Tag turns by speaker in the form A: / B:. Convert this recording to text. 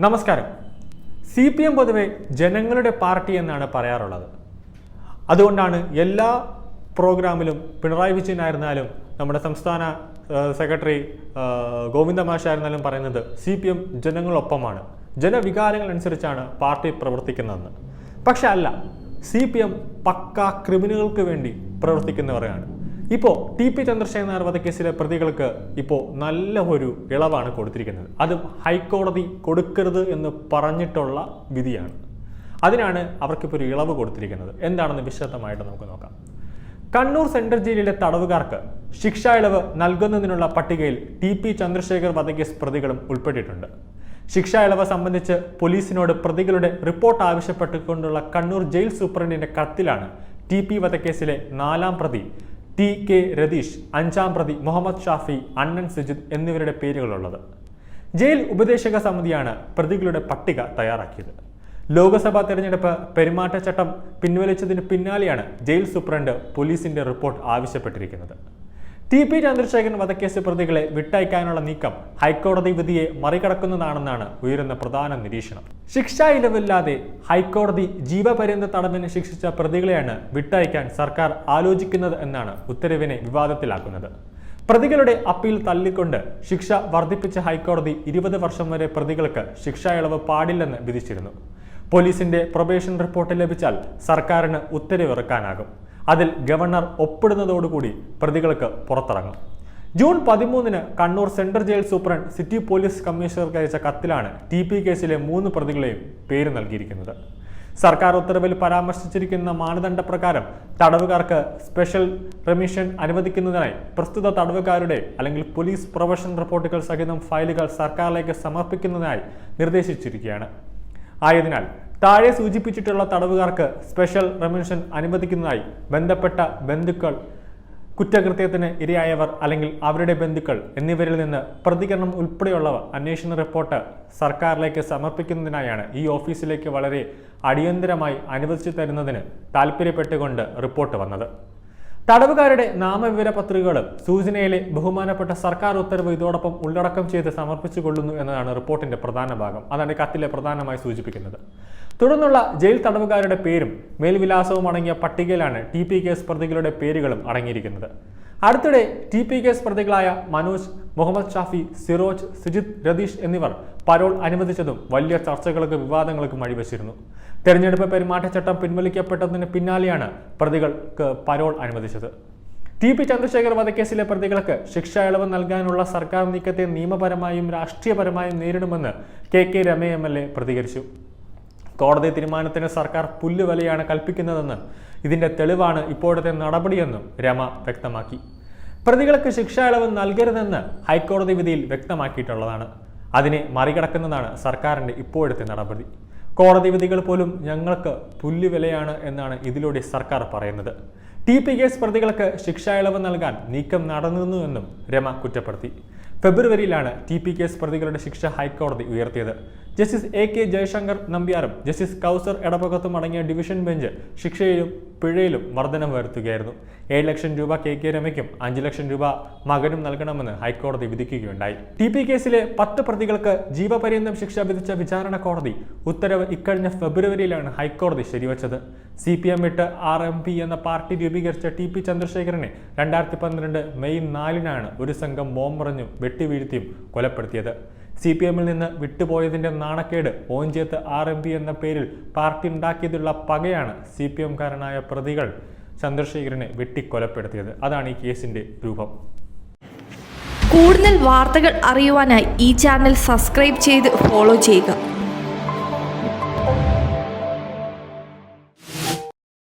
A: നമസ്കാരം. CPM പൊതുവെ ജനങ്ങളുടെ പാർട്ടി എന്നാണ് പറയാറുള്ളത്. അതുകൊണ്ടാണ് എല്ലാ പ്രോഗ്രാമിലും പിണറായി വിജയനായിരുന്നാലും നമ്മുടെ സംസ്ഥാന സെക്രട്ടറി ഗോവിന്ദ മാഷായിരുന്നാലും പറയുന്നത് CPM ജനങ്ങളൊപ്പമാണ്, ജനവികാരങ്ങൾ അനുസരിച്ചാണ് പാർട്ടി പ്രവർത്തിക്കുന്നതെന്ന്. പക്ഷെ അല്ല, CPM പക്കാ ക്രിമിനലുകൾക്ക് വേണ്ടി പ്രവർത്തിക്കുന്നവരാണ്. ഇപ്പോൾ TP ചന്ദ്രശേഖരൻ വധക്കേസിലെ പ്രതികൾക്ക് ഇപ്പോൾ നല്ല ഒരു ഇളവാണ് കൊടുത്തിരിക്കുന്നത്. അതും ഹൈക്കോടതി കൊടുക്കരുത് എന്ന് പറഞ്ഞിട്ടുള്ള വിധിയാണ്. അതിനാണ് അവർക്കിപ്പോൾ ഒരു ഇളവ് കൊടുത്തിരിക്കുന്നത്. എന്താണെന്ന് വിശദമായിട്ട് നമുക്ക് നോക്കാം. കണ്ണൂർ സെൻട്രൽ ജയിലിലെ തടവുകാർക്ക് ശിക്ഷാ ഇളവ് നൽകുന്നതിനുള്ള പട്ടികയിൽ TP ചന്ദ്രശേഖർ വധക്കേസ് പ്രതികളും ഉൾപ്പെട്ടിട്ടുണ്ട്. ശിക്ഷാ ഇളവ് സംബന്ധിച്ച് പോലീസിനോട് പ്രതികളുടെ റിപ്പോർട്ട് ആവശ്യപ്പെട്ടുകൊണ്ടുള്ള കണ്ണൂർ ജയിൽ സൂപ്രണ്ടിന്റെ കത്തിലാണ് TP വധക്കേസിലെ 4ാം പ്രതി TK രതീഷ്, 5ാം പ്രതി മുഹമ്മദ് ഷാഫി, അണ്ണൻ സുജിത് എന്നിവരുടെ പേരുകളുള്ളത്. ജയിൽ ഉപദേശക സമിതിയാണ് പ്രതികളുടെ പട്ടിക തയ്യാറാക്കിയത്. ലോക്സഭാ തെരഞ്ഞെടുപ്പ് പെരുമാറ്റച്ചട്ടം പിൻവലിച്ചതിന് പിന്നാലെയാണ് ജയിൽ സൂപ്രണ്ട് പോലീസിന്റെ റിപ്പോർട്ട് ആവശ്യപ്പെട്ടിരിക്കുന്നത്. TP ചന്ദ്രശേഖരൻ വധക്കേസ് പ്രതികളെ വിട്ടയക്കാനുള്ള നീക്കം ഹൈക്കോടതി വിധിയെ മറികടക്കുന്നതാണെന്നാണ് ഉയരുന്ന പ്രധാന നിരീക്ഷണം. ശിക്ഷാ ഇളവില്ലാതെ ഹൈക്കോടതി ജീവപര്യന്ത തടവിന് ശിക്ഷിച്ച പ്രതികളെയാണ് വിട്ടയക്കാൻ സർക്കാർ ആലോചിക്കുന്നത് എന്നാണ് ഉത്തരവിനെ വിവാദത്തിലാക്കുന്നത്. പ്രതികളുടെ അപ്പീൽ തള്ളിക്കൊണ്ട് ശിക്ഷ വർദ്ധിപ്പിച്ച ഹൈക്കോടതി 20 വർഷം വരെ പ്രതികൾക്ക് ശിക്ഷാ ഇളവ് പാടില്ലെന്ന് വിധിച്ചിരുന്നു. പോലീസിന്റെ പ്രൊബേഷൻ റിപ്പോർട്ട് ലഭിച്ചാൽ സർക്കാരിന് ഉത്തരവിറക്കാനാകും. അതിൽ ഗവർണർ ഒപ്പിടുന്നതോടുകൂടി പ്രതികൾക്ക് പുറത്തിറങ്ങും. June 13 Kannur central jail superintendent city police കമ്മീഷണർക്ക് അയച്ച കത്തിലാണ് TP കേസിലെ 3 പ്രതികളെയും പേര് നൽകിയിരിക്കുന്നത്. സർക്കാർ ഉത്തരവിൽ പരാമർശിച്ചിരിക്കുന്ന മാനദണ്ഡപ്രകാരം തടവുകാർക്ക് സ്പെഷ്യൽ റെമിഷൻ അനുവദിക്കുന്നതിനായി പ്രസ്തുത തടവുകാരുടെ അല്ലെങ്കിൽ പോലീസ് പ്രൊബേഷൻ റിപ്പോർട്ടുകൾ സഹിതം ഫയലുകൾ സർക്കാരിലേക്ക് സമർപ്പിക്കുന്നതിനായി നിർദ്ദേശിച്ചിരിക്കുകയാണ്. ആയതിനാൽ താഴെ സൂചിപ്പിച്ചിട്ടുള്ള തടവുകാർക്ക് സ്പെഷ്യൽ റെമിഷൻ അനുവദിക്കുന്നതായി ബന്ധപ്പെട്ട ബന്ധുക്കൾ, കുറ്റകൃത്യത്തിന് ഇരയായവർ അല്ലെങ്കിൽ അവരുടെ ബന്ധുക്കൾ എന്നിവരിൽ നിന്ന് പ്രതികരണം ഉൾപ്പെടെയുള്ളവ അന്വേഷണ റിപ്പോർട്ട് സർക്കാരിലേക്ക് സമർപ്പിക്കുന്നതിനായാണ് ഈ ഓഫീസിലേക്ക് വളരെ അടിയന്തരമായി അനുവദിച്ചു തരുന്നതിന് താൽപ്പര്യപ്പെട്ടുകൊണ്ട് റിപ്പോർട്ട് വന്നത്. തടവുകാരുടെ നാമവിവര പത്രികകളും സൂചനയിലെ ബഹുമാനപ്പെട്ട സർക്കാർ ഉത്തരവ് ഇതോടൊപ്പം ഉള്ളടക്കം ചെയ്ത് സമർപ്പിച്ചുകൊള്ളുന്നു എന്നതാണ് റിപ്പോർട്ടിന്റെ പ്രധാന ഭാഗം. അതാണ് കത്തിലെ പ്രധാനമായി സൂചിപ്പിക്കുന്നത്. തുടർന്നുള്ള ജയിൽ തടവുകാരുടെ പേരും മേൽവിലാസവും അടങ്ങിയ പട്ടികയിലാണ് TP കേസ് പ്രതികളുടെ പേരുകളും അടങ്ങിയിരിക്കുന്നത്. അടുത്തിടെ TP കേസ് പ്രതികളായ മനോജ്, മുഹമ്മദ് ഷാഫി, സിറോജ്, സുജിത്, രതീഷ് എന്നിവർ പരോൾ അനുവദിച്ചതും വലിയ ചർച്ചകൾക്കും വിവാദങ്ങൾക്കും വഴിവെച്ചിരുന്നു. തെരഞ്ഞെടുപ്പ് പെരുമാറ്റച്ചട്ടം പിൻവലിക്കപ്പെട്ടതിന് പിന്നാലെയാണ് പ്രതികൾക്ക് പരോൾ അനുവദിച്ചത്. TP ചന്ദ്രശേഖർ വധക്കേസിലെ പ്രതികൾക്ക് ശിക്ഷാ ഇളവ് നൽകാനുള്ള സർക്കാർ നീക്കത്തെ നിയമപരമായും രാഷ്ട്രീയപരമായും നേരിടുമെന്ന് KK രമ MLA പ്രതികരിച്ചു. കോടതി തീരുമാനത്തിന് സർക്കാർ പുല്ലുവിലയാണ് കൽപ്പിക്കുന്നതെന്ന് ഇതിന്റെ തെളിവാണ് ഇപ്പോഴത്തെ നടപടിയെന്നും രമ വ്യക്തമാക്കി. പ്രതികൾക്ക് ശിക്ഷാ ഇളവ് നൽകരുതെന്ന് ഹൈക്കോടതി വിധിയിൽ വ്യക്തമാക്കിയിട്ടുള്ളതാണ്. അതിനെ മറികടക്കുന്നതാണ് സർക്കാരിന്റെ ഇപ്പോഴത്തെ നടപടി. കോടതി വിധികൾ പോലും ഞങ്ങൾക്ക് പുല്ലുവിലയാണ് എന്നാണ് ഇതിലൂടെ സർക്കാർ പറയുന്നത്. TP കേസ് പ്രതികൾക്ക് ശിക്ഷാ ഇളവ് നൽകാൻ നീക്കം നടന്നുവെന്നും രമ കുറ്റപ്പെടുത്തി. ഫെബ്രുവരിയിലാണ് TP കേസ് പ്രതികളുടെ ശിക്ഷ ഹൈക്കോടതി ഉയർത്തിയത്. ജസ്റ്റിസ് AK ജയശങ്കർ നമ്പ്യാരും ജസ്റ്റിസ് കൗസർ എടപ്പകത്തും അടങ്ങിയ ഡിവിഷൻ ബെഞ്ച് ശിക്ഷയിലും പിഴയിലും വർധനം വരുത്തുകയായിരുന്നു. 7 ലക്ഷം രൂപ KK രമയ്ക്കും 5 ലക്ഷം രൂപ മകനും നൽകണമെന്ന് ഹൈക്കോടതി വിധിക്കുകയുണ്ടായി. TP കേസിലെ 10 പ്രതികൾക്ക് ജീവപര്യന്തം ശിക്ഷ വിധിച്ച വിചാരണ കോടതി ഉത്തരവ് ഇക്കഴിഞ്ഞ ഫെബ്രുവരിയിലാണ് ഹൈക്കോടതി ശരിവച്ചത്. CPM വിട്ട് RMP എന്ന പാർട്ടി രൂപീകരിച്ച TP ചന്ദ്രശേഖരനെ 2012 മെയ് 4 ഒരു സംഘം ബോംബെറിഞ്ഞും വെട്ടിവീഴ്ത്തിയും കൊലപ്പെടുത്തിയത്. CPMൽ നിന്ന് വിട്ടുപോയതിന്റെ നാണക്കേട് ഓഞ്ചേത്ത് RMP എന്ന പേരിൽ പാർട്ടി ഉണ്ടാക്കിയതിലുള്ള പകയാണ് CPMകാരനായ പ്രതികൾ ചന്ദ്രശേഖരനെ വെട്ടിക്കൊലപ്പെടുത്തിയത്. അതാണ് ഈ കേസിന്റെ രൂപം.
B: കൂടുതൽ വാർത്തകൾ അറിയുവാനായി ഈ ചാനൽ സബ്സ്ക്രൈബ് ചെയ്ത് ഫോളോ ചെയ്യുക.